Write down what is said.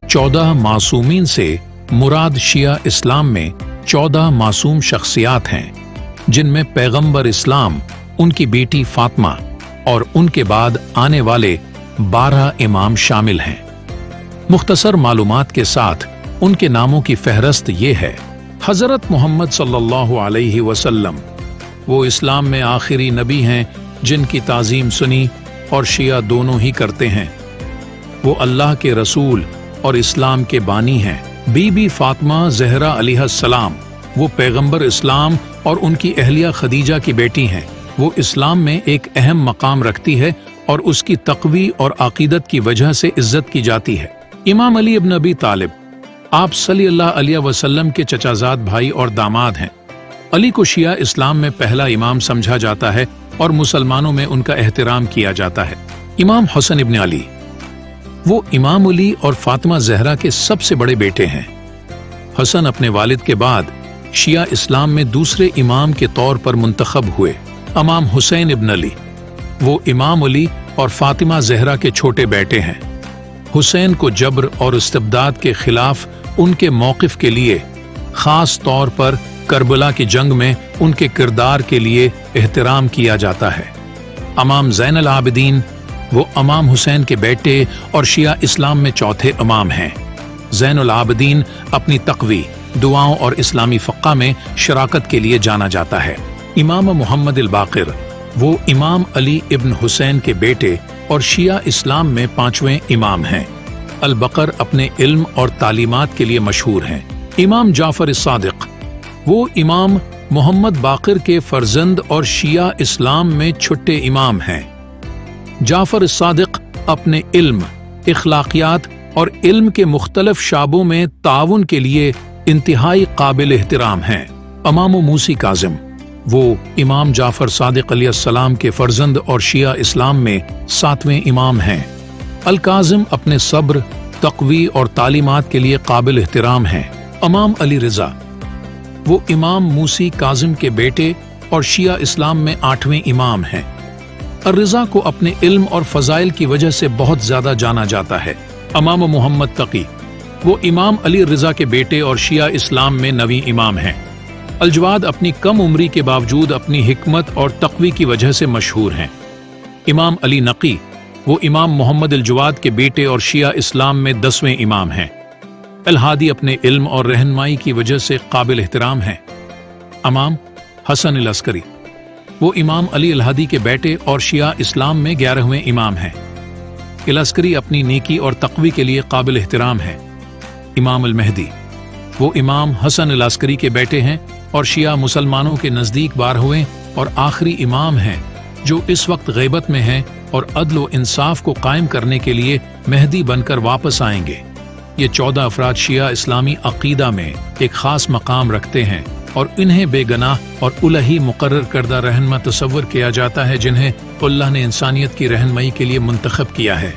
14 मासूमीन से मुराद शिया इस्लाम में 14 मासूम शख्सियात हैं, जिनमें पैगंबर इस्लाम, उनकी बेटी फातिमा और उनके बाद आने वाले 12 इमाम शामिल हैं। मुख्तसर मालूमात के साथ उनके नामों की फहरस्त ये है। हज़रत मोहम्मद सल्लल्लाहु अलैहि वसल्लम वो इस्लाम में आखिरी नबी हैं जिनकी ताज़ीम सुनी और शिया दोनों ही करते हैं। वो अल्लाह के रसूल और इस्लाम के बानी हैं। बीबी फातिमा ज़हरा अलैहिस्सलाम वो पैगंबर इस्लाम और उनकी अहलिया खदीजा की बेटी हैं। वो इस्लाम में एक अहम मकाम रखती है और उसकी तक़वी और अक़ीदत की वजह से इज्जत की जाती है। इमाम अली इब्न अबी तालिब आप सल्लल्लाहु अलैहि वसल्लम के चचाज़ाद भाई और दामाद हैं। अली को शिया इस्लाम में पहला इमाम समझा जाता है और मुसलमानों में उनका एहतराम किया जाता है। इमाम हुसैन इब्न अली वो इमाम अली और फातिमा ज़हरा के सबसे बड़े बेटे हैं। हसन अपने वालिद के बाद शिया इस्लाम में दूसरे इमाम के तौर पर मुंतखब हुए। इमाम हुसैन इब्न अली वो इमाम अली और फातिमा ज़हरा के छोटे बेटे हैं। हुसैन को जबर और इस्तिबदाद के खिलाफ उनके मौक़िफ़ के लिए, ख़ास तौर पर करबला की जंग में उनके किरदार के लिए एहतराम किया जाता है। इमाम ज़ैनुल आबिदीन वो इमाम हुसैन के बेटे और शिया इस्लाम में चौथे इमाम हैं। ज़ैनुल आबिदीन अपनी तक़वी, दुआओं और इस्लामी फ़क़्ह में शराकत के लिए जाना जाता है। इमाम मुहम्मद अल-बाक़िर वो इमाम अली इब्न हुसैन के बेटे और शिया इस्लाम में 5वें इमाम हैं। अल-बकर अपने इल्म और तालीमात के लिए मशहूर हैं। इमाम जाफ़र इस-सादिक़ वो इमाम मोहम्मद बाक़िर के फ़र्जंद और शिया इस्लाम में छठे इमाम हैं। जाफ़र इस-सादिक़ अपने इल्म, इख़लाक़ियात और इल्म के मुख्तलिफ शाबों में ताउन के लिए इंतहाई काबिल एहतराम हैं। इमाम मूसी काज़िम वो इमाम जाफ़र सादिक़ अलैहिस्सलाम के फ़र्जंद और शिया इस्लाम में 7वें इमाम हैं। अल-काज़िम अपने सब्र, तक़वी और तालीमात के लिए काबिल एहतराम हैं। इमाम अली रिज़ा वो इमाम मूसी काज़िम के बेटे और शिया इस्लाम में 8वें इमाम हैं। अर-रिज़ा को अपने इल्म और फ़ज़ाइल की वजह से बहुत ज़्यादा जाना जाता है। इमाम मुहम्मद तक़ी वो इमाम अली रिज़ा के बेटे और शिया इस्लाम में 9वीं इमाम हैं। अल-जवाद अपनी कम उम्री के बावजूद अपनी हिकमत और तक़वी की वजह से मशहूर हैं। इमाम अली नक़ी वो इमाम मोहम्मद अल-जवाद के बेटे और शिया इस्लाम में 10वें इमाम हैं। अल-हादी अपने इल्म और रहनुमाई की वजह से काबिल एहतराम हैं। इमाम हसन अल-अस्करी वो इमाम अली अल-हादी के बेटे और शिया इस्लाम में 11वें इमाम हैं। अल-अस्करी अपनी नेकी और तक़वी के लिए काबिल एहतराम है। इमाम अल-महदी वो इमाम हसन अल-अस्करी के बेटे हैं और शिया मुसलमानों के नज़दीक 12वें और आखिरी इमाम हैं, जो इस वक्त ग़ैबत में हैं और अदल व इंसाफ को कायम करने के लिए महदी बनकर वापस आएंगे। ये 14 अफराद शिया इस्लामी अक़ीदा में एक ख़ास मकाम रखते हैं और इन्हें बेगनाह और उलही मुक़र्रर करदा रहनुमा तसव्वुर किया जाता है, जिन्हें अल्लाह ने इंसानियत की रहनुमाई के लिए मुंतखब किया है।